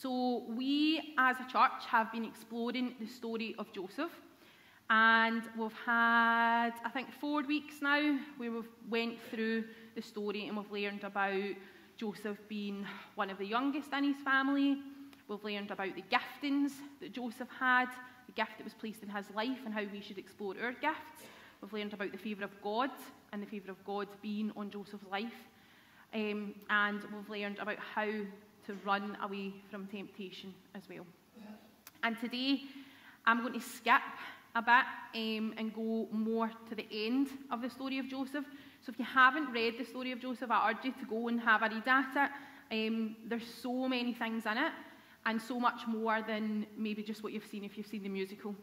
So we as a church have been exploring the story of Joseph, and we've had, I think, 4 weeks now where we've went through the story and we've learned about Joseph being one of the youngest in his family. We've learned about the giftings that Joseph had, the gift that was placed in his life and how we should explore our gifts. We've learned about the favour of God and the favour of God being on Joseph's life. And we've learned about how to run away from temptation as well. And today, I'm going to skip a bit and go more to the end of the story of Joseph. So if you haven't read the story of Joseph, I urge you to go and have a read at it. There's so many things in it, and so much more than maybe just what you've seen if you've seen the musical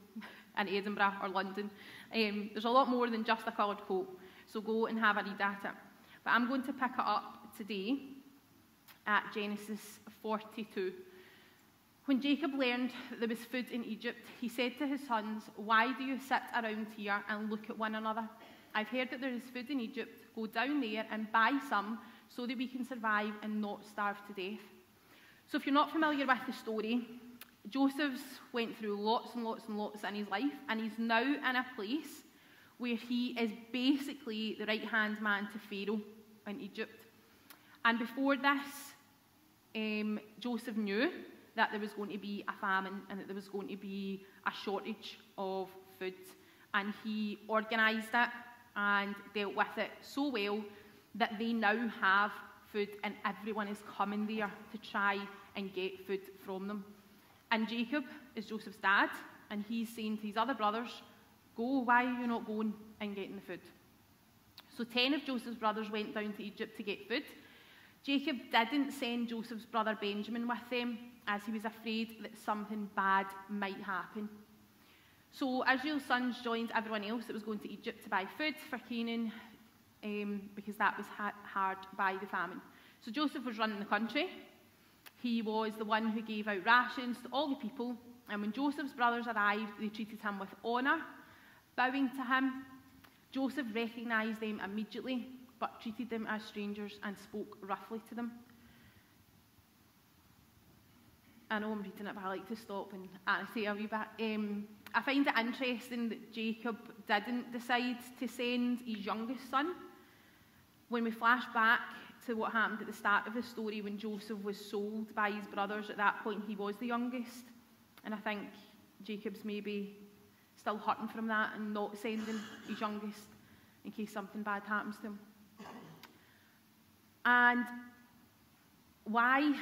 in Edinburgh or London. There's a lot more than just a coloured coat, so go and have a read at it. But I'm going to pick it up today at Genesis 42. When Jacob learned that there was food in Egypt, he said to his sons, "Why do you sit around here and look at one another? I've heard that there is food in Egypt. Go down there and buy some so that we can survive and not starve to death." So if you're not familiar with the story, Joseph's went through lots and lots and lots in his life, and he's now in a place where he is basically the right-hand man to Pharaoh in Egypt. And before this, Joseph knew that there was going to be a famine and that there was going to be a shortage of food. And he organised it and dealt with it so well that they now have food and everyone is coming there to try and get food from them. And Jacob is Joseph's dad, and he's saying to his other brothers, "Go, why are you not going and getting the food?" So 10 of Joseph's brothers went down to Egypt to get food. Jacob didn't send Joseph's brother Benjamin with them, as he was afraid that something bad might happen. So Israel's sons joined everyone else that was going to Egypt to buy food for Canaan, because that was hard by the famine. So Joseph was running the country. He was the one who gave out rations to all the people, and when Joseph's brothers arrived, they treated him with honour, bowing to him. Joseph recognised them immediately, but treated them as strangers and spoke roughly to them. I know I'm reading it, but I like to stop and say a wee bit. I find it interesting that Jacob didn't decide to send his youngest son. When we flash back to what happened at the start of the story, when Joseph was sold by his brothers, at that point he was the youngest. And I think Jacob's maybe still hurting from that and not sending his youngest in case something bad happens to him. And why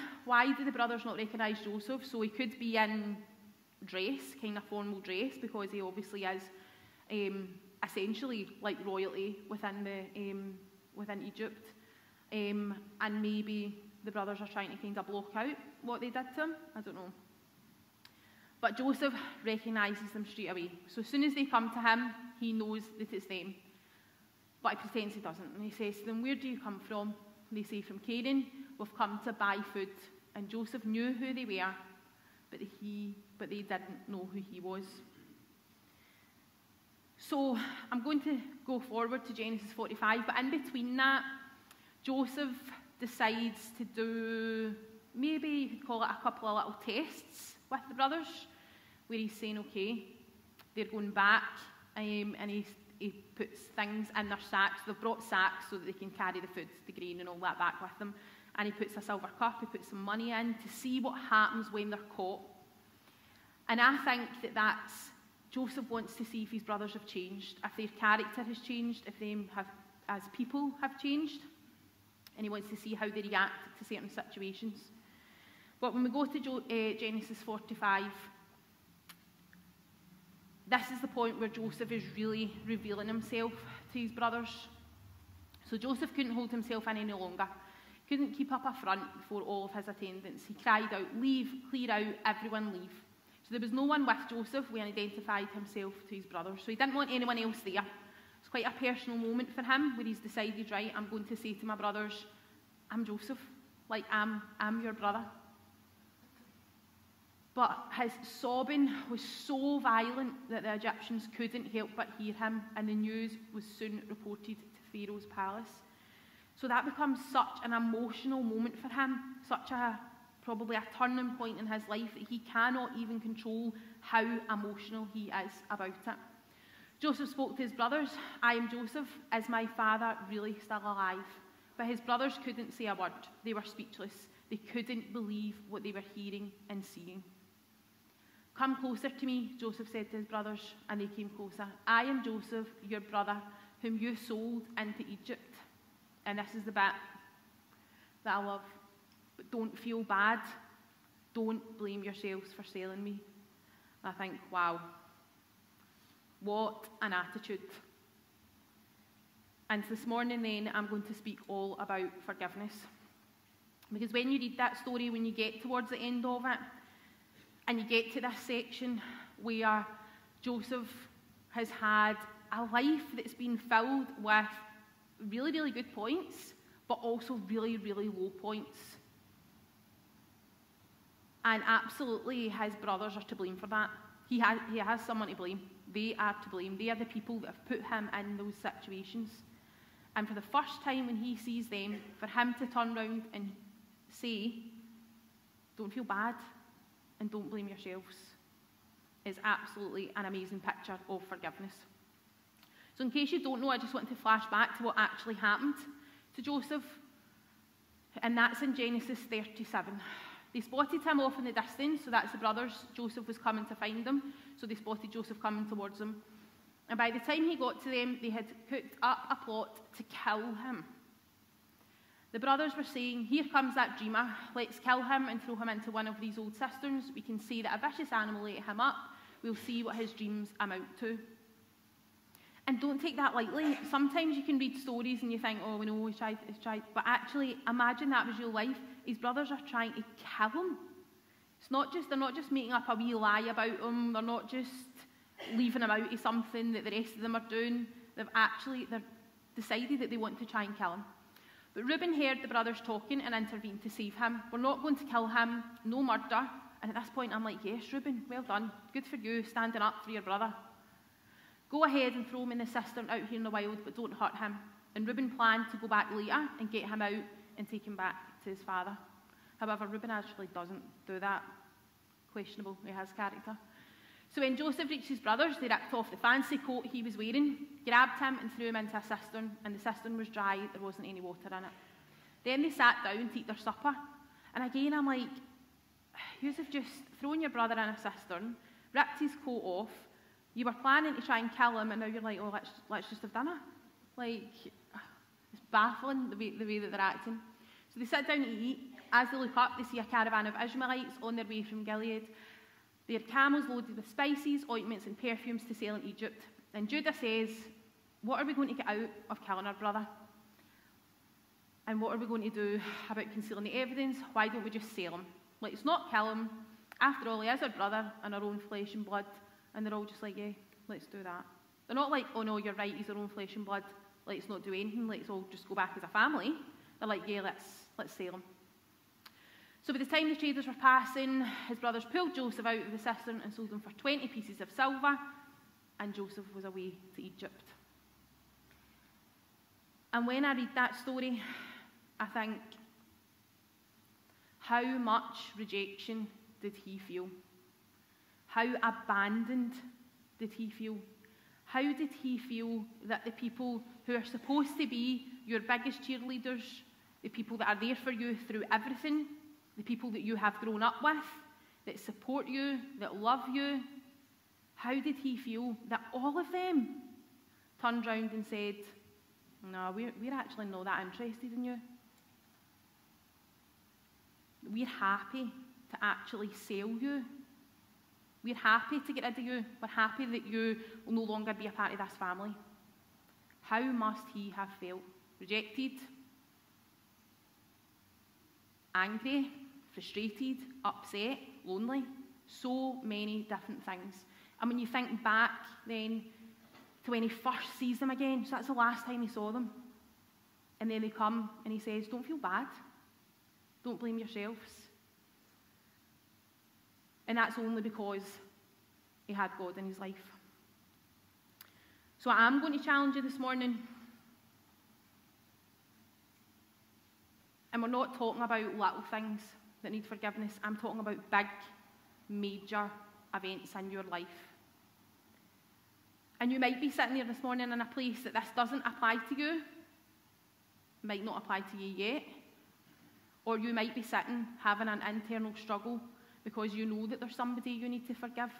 did the brothers not recognise Joseph? So he could be in dress, kind of formal dress, because he obviously is essentially like royalty within Egypt. And maybe the brothers are trying to kind of block out what they did to him. I don't know. But Joseph recognises them straight away. So as soon as they come to him, he knows that it's them. But he pretends he doesn't. And he says to them, "Where do you come from?" They say, "From Canaan. We've come to buy food." And Joseph knew who they were, but they didn't know who he was. So I'm going to go forward to Genesis 45, but in between that, Joseph decides to do, maybe you could call it a couple of little tests with the brothers, where he's saying, okay, they're going back, and he puts things in their sacks. They've brought sacks so that they can carry the food, the grain and all that back with them. And he puts a silver cup, he puts some money in to see what happens when they're caught. And I think that's, Joseph wants to see if his brothers have changed, if their character has changed, if they have, as people, have changed. And he wants to see how they react to certain situations. But when we go to Genesis 45, this is the point where Joseph is really revealing himself to his brothers. So Joseph couldn't hold himself in any longer. Couldn't keep up a front before all of his attendants. He cried out, "Leave, clear out, everyone leave." So there was no one with Joseph when he identified himself to his brothers. So he didn't want anyone else there. It's quite a personal moment for him where he's decided, right, I'm going to say to my brothers, I'm Joseph, like I'm your brother. But his sobbing was so violent that the Egyptians couldn't help but hear him, and the news was soon reported to Pharaoh's palace. So that becomes such an emotional moment for him, such a probably a turning point in his life that he cannot even control how emotional he is about it. Joseph spoke to his brothers. I am Joseph. Is my father really still alive? But his brothers couldn't say a word. They were speechless. They couldn't believe what they were hearing and seeing. Come closer to me, Joseph said to his brothers, and they came closer. I am Joseph, your brother, whom you sold into Egypt. And this is the bit that I love. But don't feel bad. Don't blame yourselves for selling me. And I think, wow, what an attitude. And this morning then, I'm going to speak all about forgiveness. Because when you read that story, when you get towards the end of it, and you get to this section where Joseph has had a life that's been filled with really, really good points, but also really, really low points. And absolutely his brothers are to blame for that. He has someone to blame. They are to blame. They are the people that have put him in those situations. And for the first time when he sees them, for him to turn around and say, don't feel bad and don't blame yourselves, is absolutely an amazing picture of forgiveness. So in case you don't know, I just want to flash back to what actually happened to Joseph. And that's in Genesis 37. They spotted him off in the distance, so that's the brothers. Joseph was coming to find them, so they spotted Joseph coming towards them. And by the time he got to them, they had cooked up a plot to kill him. The brothers were saying, here comes that dreamer, let's kill him and throw him into one of these old cisterns. We can see that a vicious animal ate him up. We'll see what his dreams amount to. And don't take that lightly. Sometimes you can read stories and you think, oh, we know he's tried. But actually, imagine that was real life. His brothers are trying to kill him. They're not just making up a wee lie about him. They're not just leaving him out of something that the rest of them are doing. They've decided that they want to try and kill him. But Reuben heard the brothers talking and intervened to save him. We're not going to kill him, no murder. And at this point, I'm like, yes, Reuben, well done. Good for you, standing up for your brother. Go ahead and throw him in the cistern out here in the wild, but don't hurt him. And Reuben planned to go back later and get him out and take him back to his father. However, Reuben actually doesn't do that. Questionable with his character. So when Joseph reached his brothers, they ripped off the fancy coat he was wearing, grabbed him and threw him into a cistern, and the cistern was dry, there wasn't any water in it. Then they sat down to eat their supper. And again, I'm like, you have just thrown your brother in a cistern, ripped his coat off, you were planning to try and kill him, and now you're like, oh, let's just have dinner. Like, it's baffling the way that they're acting. So they sit down to eat. As they look up, they see a caravan of Ishmaelites on their way from Gilead. They had camels loaded with spices, ointments and perfumes to sell in Egypt. And Judah says, what are we going to get out of killing our brother? And what are we going to do about concealing the evidence? Why don't we just sell him? Let's not kill him. After all, he is our brother and our own flesh and blood. And they're all just like, yeah, let's do that. They're not like, oh no, you're right, he's our own flesh and blood. Let's not do anything. Let's all just go back as a family. They're like, yeah, let's sell him. So by the time the traders were passing, his brothers pulled Joseph out of the cistern and sold him for 20 pieces of silver, and Joseph was away to Egypt. And when I read that story, I think, how much rejection did he feel? How abandoned did he feel? How did he feel that the people who are supposed to be your biggest cheerleaders, the people that are there for you through everything, the people that you have grown up with, that support you, that love you, how did he feel that all of them turned round and said, no, we're actually not that interested in you. We're happy to actually sell you. We're happy to get rid of you. We're happy that you will no longer be a part of this family. How must he have felt? Rejected, angry, frustrated, upset, lonely. So many different things. And when you think back then to when he first sees them again, so that's the last time he saw them. And then they come and he says, don't feel bad. Don't blame yourselves. And that's only because he had God in his life. So I'm going to challenge you this morning. And we're not talking about little things. that need forgiveness. I'm talking about big, major events in your life. And you might be sitting there this morning in a place that this doesn't apply to you, might not apply to you yet, or you might be sitting having an internal struggle because you know that there's somebody you need to forgive.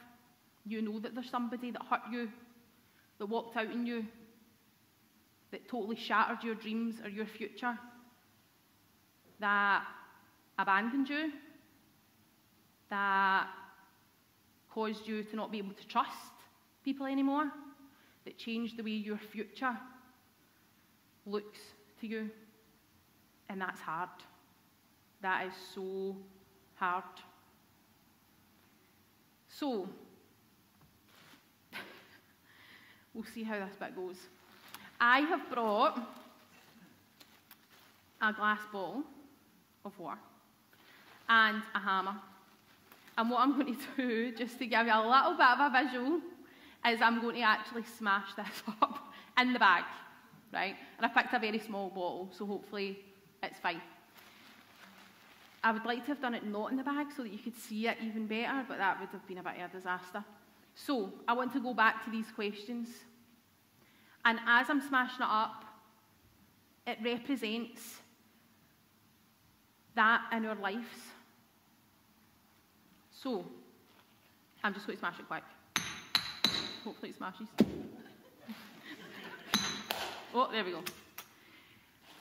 You know that there's somebody that hurt you, that walked out on you, that totally shattered your dreams or your future, that abandoned you, that caused you to not be able to trust people anymore, that changed the way your future looks to you. And that's hard. That is so hard. So, we'll see how this bit goes. I have brought a glass bottle of water and a hammer. And what I'm going to do, just to give you a little bit of a visual, is I'm going to actually smash this up in the bag, right? And I picked a very small bottle, so hopefully it's fine. I would like to have done it not in the bag so that you could see it even better, but that would have been a bit of a disaster. So, I want to go back to these questions. And as I'm smashing it up, it represents that in our lives. So, I'm just going to smash it quick. Hopefully it smashes. Oh, there we go.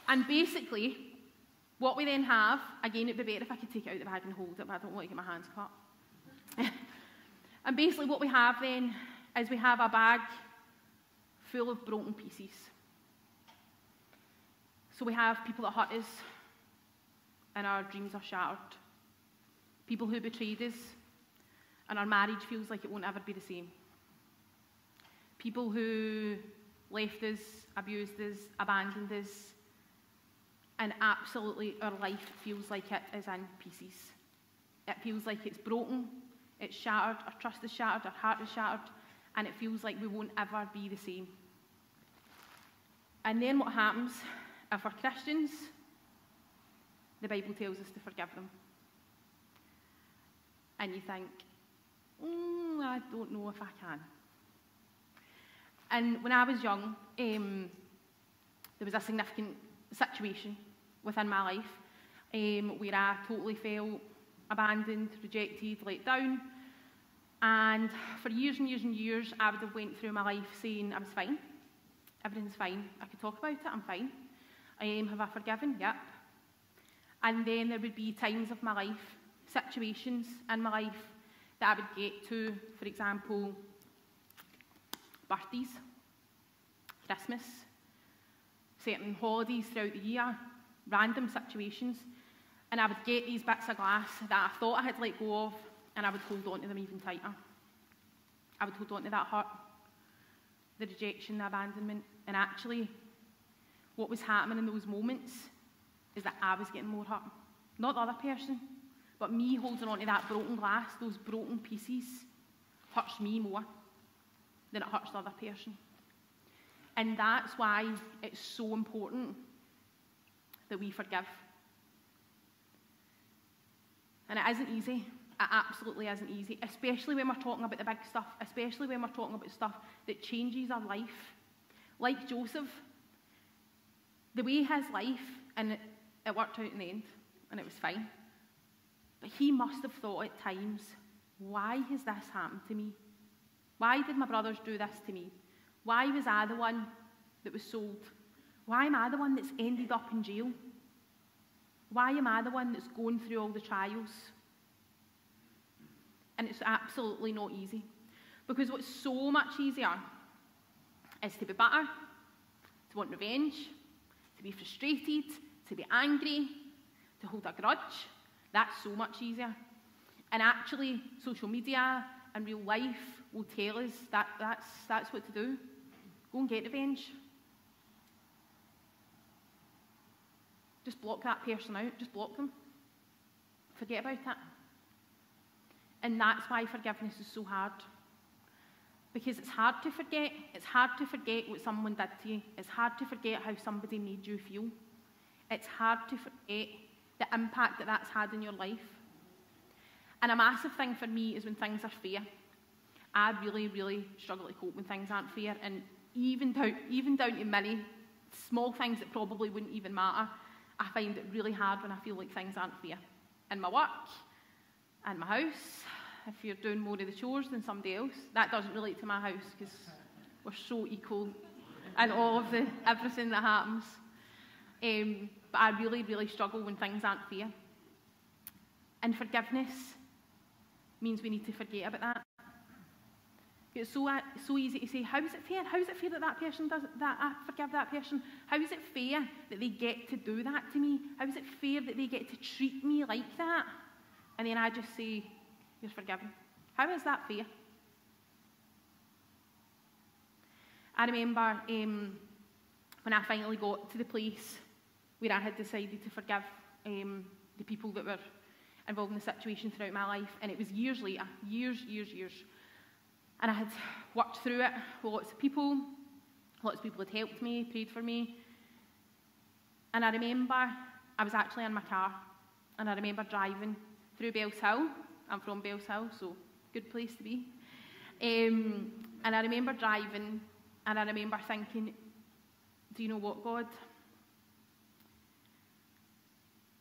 And basically, what we then have, again, it'd be better if I could take it out of the bag and hold it, but I don't want to get my hands cut. And basically what we have then is we have a bag full of broken pieces. So we have people that hurt us and our dreams are shattered. People who betrayed us and our marriage feels like it won't ever be the same. People who left us, abused us, abandoned us, and absolutely our life feels like it is in pieces. It feels like it's broken, it's shattered, our trust is shattered, our heart is shattered, and it feels like we won't ever be the same. And then what happens, if we're Christians, the Bible tells us to forgive them. And you think, I don't know if I can. And when I was young, there was a significant situation within my life where I totally felt abandoned, rejected, let down. And for years and years and years, I would have went through my life saying I was fine. Everything's fine. I could talk about it. I'm fine. Have I forgiven? Yep. And then there would be times of my life, situations in my life that I would get to, for example, birthdays, Christmas, certain holidays throughout the year, random situations, and I would get these bits of glass that I thought I had let go of, and I would hold on to them even tighter. I would hold on to that hurt, the rejection, the abandonment, and actually what was happening in those moments is that I was getting more hurt. Not the other person, but me holding on to that broken glass, those broken pieces, hurts me more than it hurts the other person. And that's why it's so important that we forgive. And it isn't easy. It absolutely isn't easy, especially when we're talking about the big stuff, especially when we're talking about stuff that changes our life. Like Joseph, the way his life, and it worked out in the end, and it was fine, but he must have thought at times, why has this happened to me? Why did my brothers do this to me? Why was I the one that was sold? Why am I the one that's ended up in jail? Why am I the one that's going through all the trials? And it's absolutely not easy. Because what's so much easier is to be bitter, to want revenge, to be frustrated, to be angry, to hold a grudge. That's so much easier. And actually, social media and real life will tell us that that's what to do. Go and get revenge. Just block that person out. Just block them. Forget about it. And that's why forgiveness is so hard. Because it's hard to forget. It's hard to forget what someone did to you. It's hard to forget how somebody made you feel. It's hard to forget the impact that that's had in your life. And a massive thing for me is when things are fair. I really, really struggle to cope when things aren't fair, and even down to many small things that probably wouldn't even matter, I find it really hard when I feel like things aren't fair. In my work, in my house, if you're doing more of the chores than somebody else. That doesn't relate to my house because we're so equal in all of everything that happens. But I really, really struggle when things aren't fair. And forgiveness means we need to forget about that. It's so easy to say, how is it fair? How is it fair that that person does that? I forgive that person. How is it fair that they get to do that to me? How is it fair that they get to treat me like that? And then I just say, you're forgiven. How is that fair? I remember when I finally got to the place where I had decided to forgive the people that were involved in the situation throughout my life, and it was years later, years. And I had worked through it with lots of people had helped me, prayed for me. And I remember I was actually in my car, and I remember driving through Bells Hill. I'm from Bells Hill, so good place to be. And I remember driving, and I remember thinking, do you know what, God?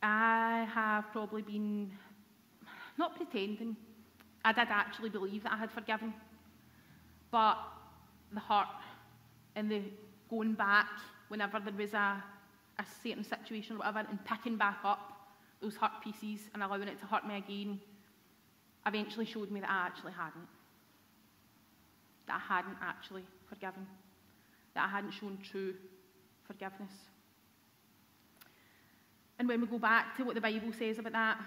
I have probably been, not pretending, I did actually believe that I had forgiven. But the hurt and the going back whenever there was a certain situation or whatever, and picking back up those hurt pieces and allowing it to hurt me again, eventually showed me that I actually hadn't. That I hadn't actually forgiven. That I hadn't shown true forgiveness. And when we go back to what the Bible says about that,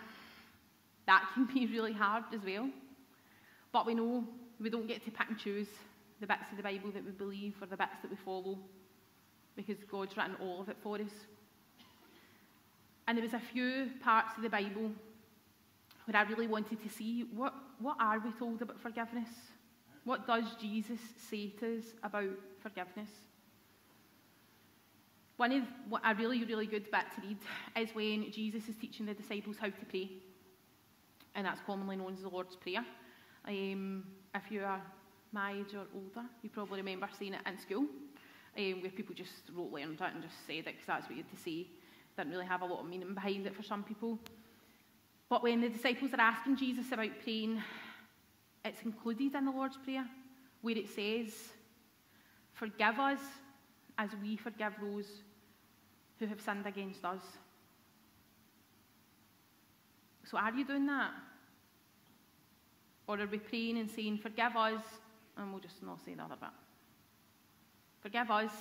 that can be really hard as well. But we know we don't get to pick and choose the bits of the Bible that we believe or the bits that we follow, because God's written all of it for us. And there was a few parts of the Bible where I really wanted to see what are we told about forgiveness? What does Jesus say to us about forgiveness? A really, really good bit to read is when Jesus is teaching the disciples how to pray. And that's commonly known as the Lord's Prayer. If you are my age or older, you probably remember seeing it in school, where people just learned it and just said it because that's what you had to say. Didn't really have a lot of meaning behind it for some people. But when the disciples are asking Jesus about praying, it's included in the Lord's Prayer, where it says, forgive us as we forgive those who have sinned against us. So are you doing that? Or are we praying and saying, forgive us, and we'll just not say the other bit? Forgive us.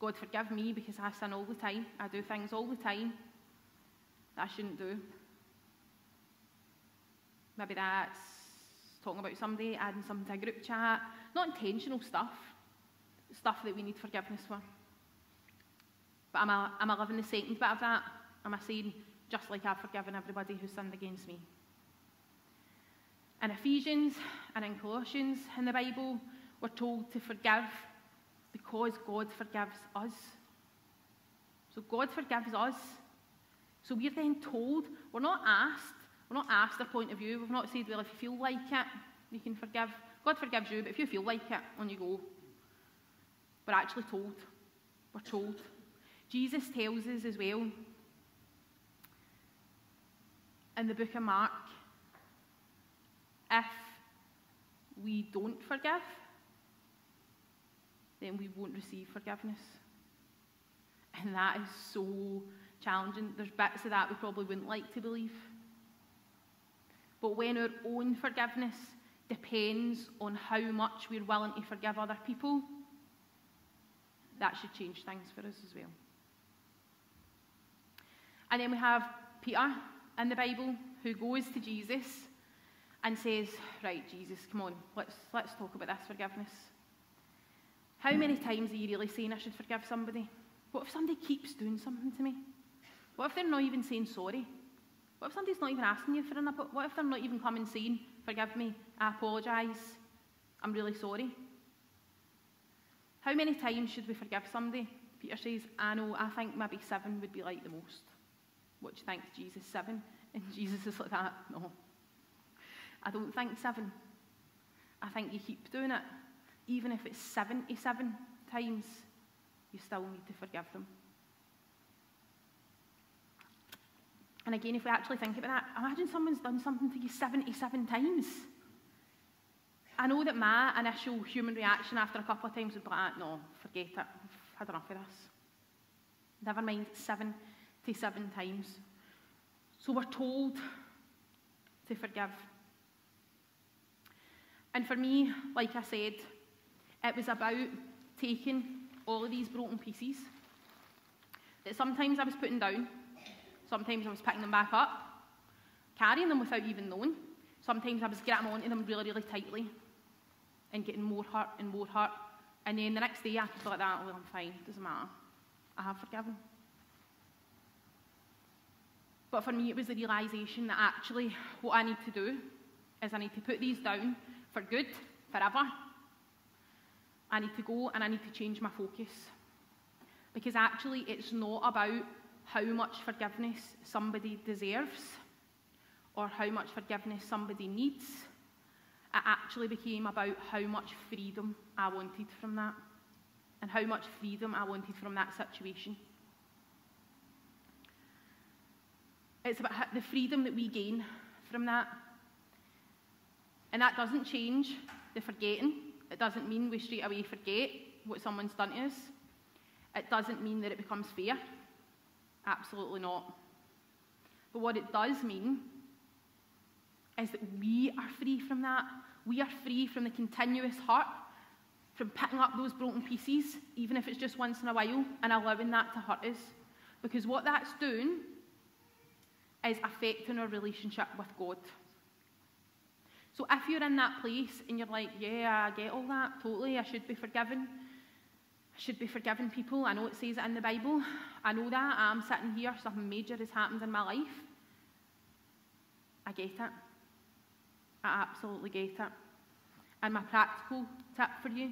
God, forgive me, because I sin all the time. I do things all the time that I shouldn't do. Maybe that's talking about somebody, adding something to a group chat. Not intentional stuff that we need forgiveness for. But am I living the second bit of that? Am I saying, just like I've forgiven everybody who sinned against me? In Ephesians and in Colossians in the Bible, we're told to forgive because God forgives us. So God forgives us. So we're then told, we're not asked their point of view. We've not said, well, if you feel like it, you can forgive. God forgives you, but if you feel like it, on you go. We're actually told. We're told. Jesus tells us as well in the book of Mark, if we don't forgive, then we won't receive forgiveness. And that is so challenging. There's bits of that we probably wouldn't like to believe. But when our own forgiveness depends on how much we're willing to forgive other people, that should change things for us as well. And then we have Peter in the Bible who goes to Jesus and says, right, Jesus, come on, let's talk about this forgiveness. How many times are you really saying I should forgive somebody? What if somebody keeps doing something to me? What if they're not even saying sorry? What if somebody's not even asking you for an apology? What if they're not even coming saying, forgive me, I apologise, I'm really sorry? How many times should we forgive somebody? Peter says, I know, I think maybe 7 would be like the most. which thinks Jesus 7, and Jesus is like that. No, I don't think 7. I think you keep doing it. Even if it's 77 times, you still need to forgive them. And again, if we actually think about that, imagine someone's done something to you 77 times. I know that my initial human reaction after a couple of times would be like, no, forget it, I've had enough of this. Never mind 77 times. So we're told to forgive. And for me, like I said, it was about taking all of these broken pieces that sometimes I was putting down, sometimes I was picking them back up, carrying them without even knowing. Sometimes I was grabbing onto them really, really tightly and getting more hurt and more hurt. And then the next day I could be like that, well, I'm fine, doesn't matter. I have forgiven. But for me, it was the realisation that actually what I need to do is I need to put these down for good, forever. I need to go and I need to change my focus. Because actually it's not about how much forgiveness somebody deserves or how much forgiveness somebody needs. It actually became about how much freedom I wanted from that and how much freedom I wanted from that situation. It's about the freedom that we gain from that. And that doesn't change the forgetting. It doesn't mean we straight away forget what someone's done to us. It doesn't mean that it becomes fair. Absolutely not. But what it does mean is that we are free from that. We are free from the continuous hurt, from picking up those broken pieces, even if it's just once in a while, and allowing that to hurt us. Because what that's doing is affecting our relationship with God. So if you're in that place and you're like, yeah, I get all that, totally, I should be forgiven. I should be forgiving people. I know it says it in the Bible. I know that. I'm sitting here, something major has happened in my life. I get it. I absolutely get it. And my practical tip for you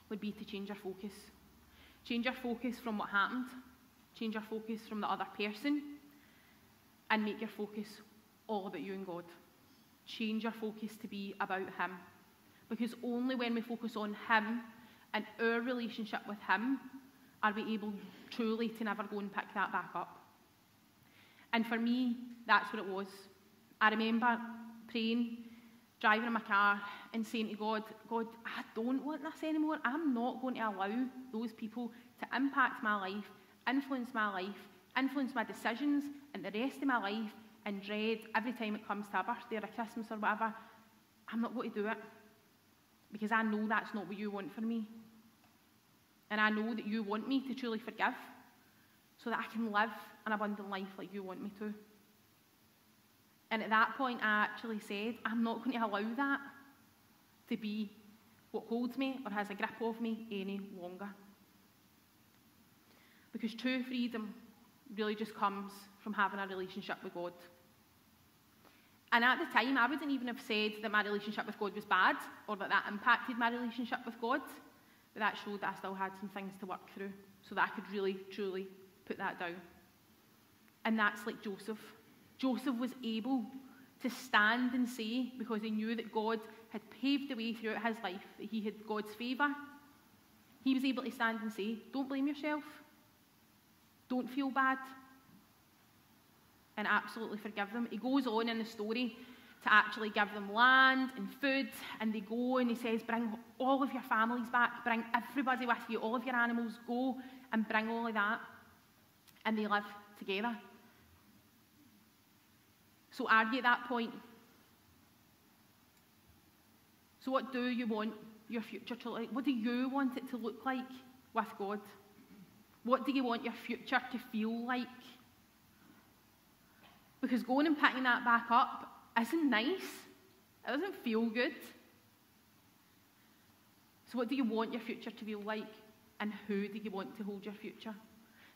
would be to change your focus. Change your focus from what happened. Change your focus from the other person. And make your focus all about you and God. Change your focus to be about Him. Because only when we focus on Him and our relationship with Him are we able truly to never go and pick that back up. And for me, that's what it was. I remember praying, driving in my car and saying to God, God, I don't want this anymore. I'm not going to allow those people to impact my life, influence my decisions and the rest of my life, and dread every time it comes to a birthday or a Christmas or whatever. I'm not going to do it because I know that's not what you want for me. And I know that you want me to truly forgive so that I can live an abundant life like you want me to. And at that point, I actually said, I'm not going to allow that to be what holds me or has a grip of me any longer. Because true freedom really just comes from having a relationship with God. And at the time, I wouldn't even have said that my relationship with God was bad or that impacted my relationship with God. But that showed that I still had some things to work through so that I could really, truly put that down. And that's like Joseph. Joseph was able to stand and say, because he knew that God had paved the way throughout his life, that he had God's favour, he was able to stand and say, don't blame yourself. Don't feel bad. And absolutely forgive them. He goes on in the story to actually give them land and food, and they go and he says, bring all of your families back, bring everybody with you, all of your animals, go and bring all of that. And they live together. So are you at that point? So what do you want your future to look like? What do you want it to look like with God? What do you want your future to feel like? Because going and picking that back up isn't nice. It doesn't feel good. So what do you want your future to feel like? And who do you want to hold your future?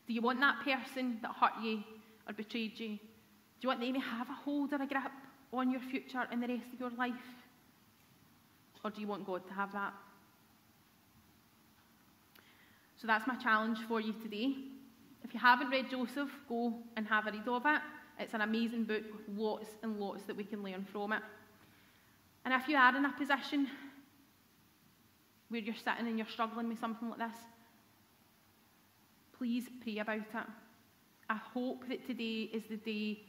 Do you want that person that hurt you or betrayed you? Do you want them to have a hold or a grip on your future and the rest of your life? Or do you want God to have that? So that's my challenge for you today. If you haven't read Joseph, go and have a read of it. It's an amazing book with lots and lots that we can learn from it. And if you are in a position where you're sitting and you're struggling with something like this, please pray about it. I hope that today is the day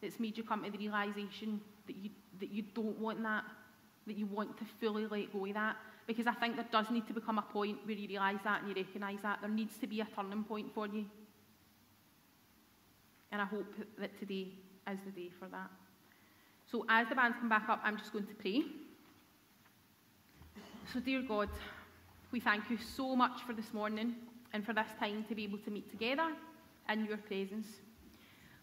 that's made you come to the realisation that you don't want that you want to fully let go of that. Because I think there does need to become a point where you realise that and you recognise that. There needs to be a turning point for you. And I hope that today is the day for that. So as the bands come back up, I'm just going to pray. So dear God, we thank you so much for this morning and for this time to be able to meet together in your presence.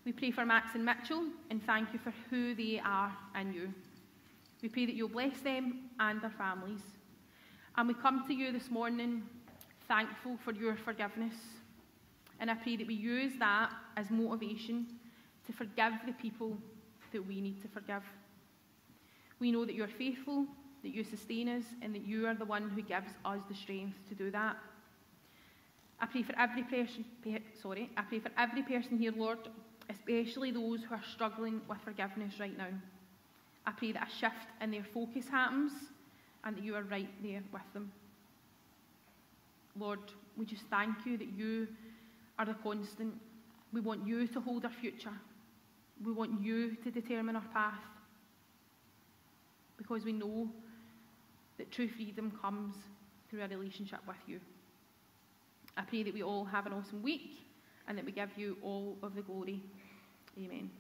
We pray for Max and Mitchell and thank you for who they are in you. We pray that you'll bless them and their families. And we come to you this morning thankful for your forgiveness. And I pray that we use that as motivation to forgive the people that we need to forgive. We know that you're faithful, that you sustain us, and that you are the one who gives us the strength to do that. I pray for every person here, Lord, especially those who are struggling with forgiveness right now. I pray that a shift in their focus happens and that you are right there with them. Lord, we just thank you that you are the constant. We want you to hold our future. We want you to determine our path. Because we know that true freedom comes through a relationship with you. I pray that we all have an awesome week and that we give you all of the glory. Amen.